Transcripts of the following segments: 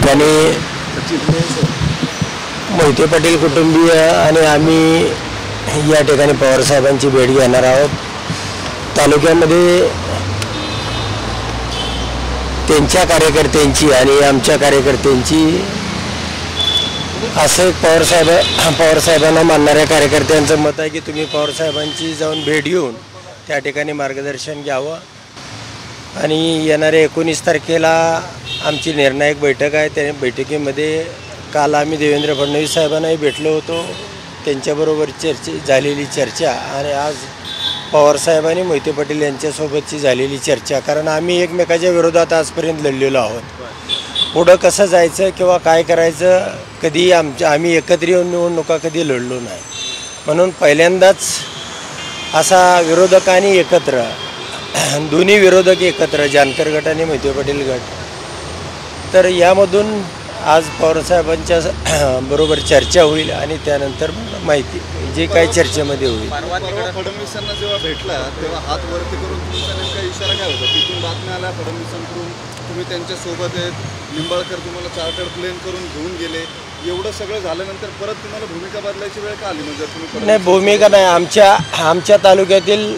ठिकाणी मोहिते पाटील कुटुंबीय आणि आम्ही या ठिकाणी पवार साहेबांची भेट घेणार आहोत। तालुक्यामध्ये त्यांच्या कार्यकर्त्यांची आणि आमच्या कार्यकर्त्यांची असं पवार साहेबांना मानणाऱ्या कार्यकर्त्यांचं मत आहे की तुम्ही पवार साहेबांची जाऊन भेट घेऊन त्या ठिकाणी मार्गदर्शन घ्यावं आणि येणाऱ्या 19 तारखेला आमची निर्णायक बैठक आहे। त्या बैठकीमध्ये काल आम्ही देवेंद्र फडणवीस साहेबांनाही भेटलो होतो, त्यांच्याबरोबर झालेली चर्चा आणि आज पवार साहेब आणि मोहिते पाटील यांच्यासोबतची झालेली चर्चा, कारण आम्ही एकमेकाच्या विरोधात आजपर्यंत लढलेलो आहोत। पुढं कसं जायचं किंवा काय करायचं कधी आम्ही एकत्र येऊन निवडणुका कधी लढलो नाही, म्हणून पहिल्यांदाच असा विरोधक आणि एकत्र दोन्ही विरोधक एकत्र जानकर गट आणि मोहिते पाटील गट, तर यामधून आज पवार साहेबांच्या बरोबर चर्चा होईल आणि त्यानंतर माहिती जे काही चर्चेमध्ये होईल। फडणवीसांना जेव्हा भेटला तेव्हा हात वरती करून तुमचा नेमका इशारा काय होता? तिथून बातम्या आल्या फडणवीसांकडून तुम्ही त्यांच्यासोबत आहेत, निंबाळकर तुम्हाला चार्टर्ड प्लेन करून घेऊन गेले, एवढं सगळं झाल्यानंतर परत तुम्हाला भूमिका बदलायची वेळ का आली? म्हणजे तुम्ही नाही, भूमिका नाही, आमच्या तालुक्यातील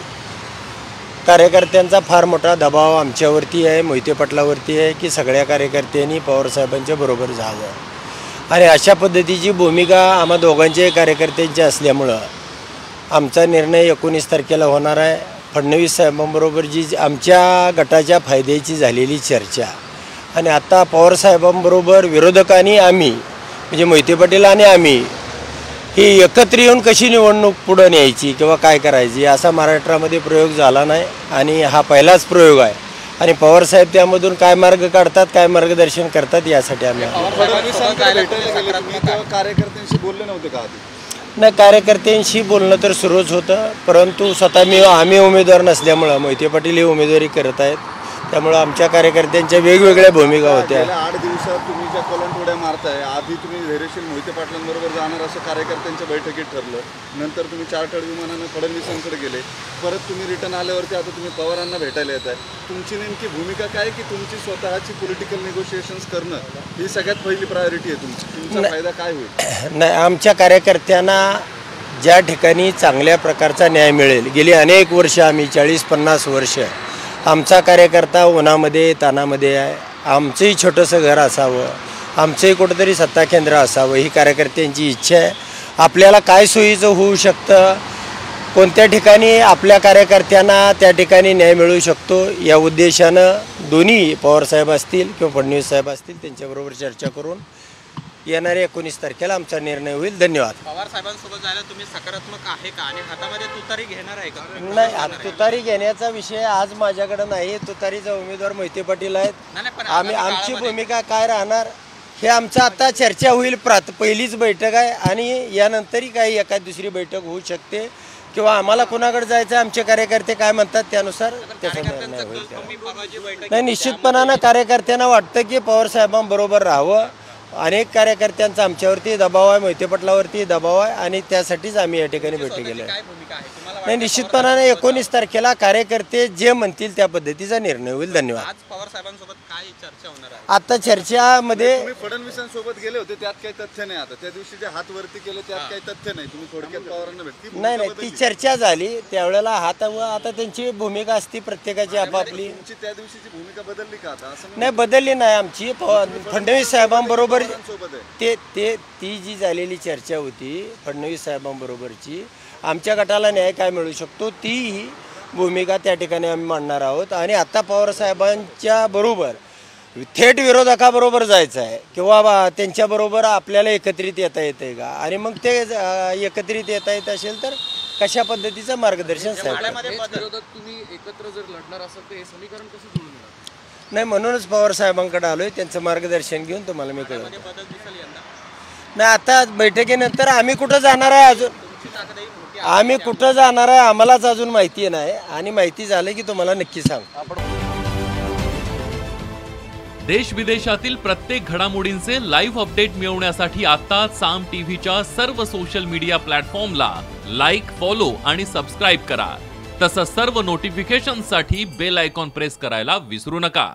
कार्यकर्त्यांचा फार मोठा दबाव आमच्यावरती आहे, मोहिते पाटलावरती आहे की सगळ्या कार्यकर्त्यांनी पवारसाहेबांच्या बरोबर जावं आणि अशा पद्धतीची भूमिका आम्हा दोघांच्याही कार्यकर्त्यांची असल्यामुळं आमचा निर्णय 19 तारखेला होणार आहे। फडणवीस साहेबांबरोबर जी आमच्या गटाच्या फायद्याची झालेली चर्चा आणि आता पवारसाहेबांबरोबर विरोधकांनी आम्ही म्हणजे मोहिते पाटील आणि आम्ही ही एकत्र येऊन कशी निवडणूक पुढे न्यायची किंवा काय करायची असा महाराष्ट्रामध्ये प्रयोग झाला नाही आणि हा पहिलाच प्रयोग आहे आणि पवारसाहेब त्यामधून काय मार्ग काढतात, काय मार्गदर्शन करतात यासाठी आम्ही कार्यकर्त्यांशी बोलले नव्हते का आधी? नाही, कार्यकर्त्यांशी बोलणं तर सुरूच होतं, परंतु स्वतः आम्ही उमेदवार नसल्यामुळं मोहिते पाटील ही उमेदवारी करत आहेत, त्यामुळं आमच्या कार्यकर्त्यांच्या वेगवेगळ्या भूमिका होत्या। 8 दिवसात तुम्ही ज्या कलंटोड्या मारताय, आधी तुम्ही धैर्यशील मोहिते पाटलांबरोबर जाणार असं कार्यकर्त्यांच्या बैठकीत ठरलं, नंतर तुम्ही चार्टर्ड विमानानं फडणवीसांकडे गेले, परत तुम्ही रिटर्न आल्यावरती आता तुम्ही पवारांना भेटायला येत आहे। तुमची नेमकी भूमिका काय की तुमची स्वतःची पॉलिटिकल निगोशिएशन्स करणं ही सगळ्यात पहिली प्रायोरिटी आहे तुमचा फायदा काय होईल? नाही, आमच्या कार्यकर्त्यांना ज्या ठिकाणी चांगल्या प्रकारचा न्याय मिळेल, गेली अनेक वर्ष आम्ही 40-50 वर्ष आमचा कार्यकर्ता उन्हामध्ये तानामध्ये आहे, आमचंही छोटंसं घर असावं, आमचंही कुठंतरी सत्ता केंद्र असावं ही कार्यकर्त्यांची इच्छा आहे। आपल्याला काय सोयीचं होऊ शकतं, कोणत्या ठिकाणी आपल्या कार्यकर्त्यांना त्या ठिकाणी न्याय मिळू शकतो या उद्देशानं दोन्ही पवारसाहेब असतील किंवा फडणवीस साहेब असतील त्यांच्याबरोबर चर्चा करून येणाऱ्या 19 तारखेला आमचा निर्णय होईल। धन्यवाद। पवार साहेबांसोबत जायला तुम्ही सकारात्मक आहे का आणि हातामध्ये तुतारी घेणार आहे का? नाही, तुतारी घेण्याचा विषय आज माझ्याकडे नाही, तुतारीचा उमेदवार मोहिते पाटील आहेत। आमची भूमिका काय राहणार हे आमचं आता चर्चा होईल। पहिलीच बैठक आहे आणि यानंतरही काही एखाद दुसरी बैठक होऊ शकते किंवा आम्हाला कोणाकडे जायचं आमचे कार्यकर्ते काय म्हणतात त्यानुसार त्याचा निर्णय होईल। नाही, निश्चितपणानं कार्यकर्त्यांना वाटतं की पवार साहेबांबरोबर राहावं। अनेक कार्यकर्त्यांचा आमच्यावरती दबाव आहे, मोहिते पाटलावरती दबाव आहे आणि त्यासाठीच आम्ही या ठिकाणी भेटी गेलो आहे। नाही, निश्चितपणाने 19 तारखेला कार्यकर्ते जे म्हणतील त्या पद्धतीचा निर्णय होईल। धन्यवाद। आज पवार साहेबांसोबत काय चर्चा होणार आहे? आता चर्चामध्ये तुम्ही फडणवीसांसोबत गेले होते त्यात काही तथ्य नाही, आता त्या दिवशी जे हात वरती केले त्यात काही तथ्य नाही, तुम्ही थोडक्यात पवारांना भेटली? नाही, ती चर्चा झाली त्यावेळेला आता त्यांची भूमिका असती प्रत्येकाची आपापली। तुमची त्या दिवशीची भूमिका बदलली का आता? असं नाही, बदलली नाही आमची। फडणवीस साहेबांबरोबर ती जी झालेली चर्चा होती फडणवीस साहेबांबरोबरची, आमच्या गटाला न्याय काय मिळू शकतो ती भूमिका त्या ठिकाणी आम्ही मांडणार आहोत आणि आता पवार साहेबांच्या बरोबर थेट विरोधकाबरोबर जायचं आहे किंवा त्यांच्याबरोबर आपल्याला एकत्रित येता येते का आणि मग ते एकत्रित येता येत असेल तर कशा पद्धतीचं मार्गदर्शन साहेब तुम्ही एकत्र जर लढणार असाल तर हे समीकरण कसं जुळून येणार? नाही, म्हणूनच पवार साहेबांकडे आलोय, त्यांचं मार्गदर्शन घेऊन तुम्हाला मी कळवतो। नाही, आता बैठकीनंतर आम्ही कुठं जाणार आहे अजून आम्ही कुठं जाणार आहे आम्हालाच अजून माहिती नाही आणि माहिती झाली की तुम्हाला नक्की सांग। देश विदेशातील प्रत्येक घडामोडींचे लाईव्ह अपडेट मिळवण्यासाठी आता साम टीव्हीच्या सर्व सोशल मीडिया प्लॅटफॉर्मला लाईक, फॉलो आणि सबस्क्राईब करा। तसंच सर्व नोटिफिकेशनसाठी बेल आयकॉन प्रेस करायला विसरू नका।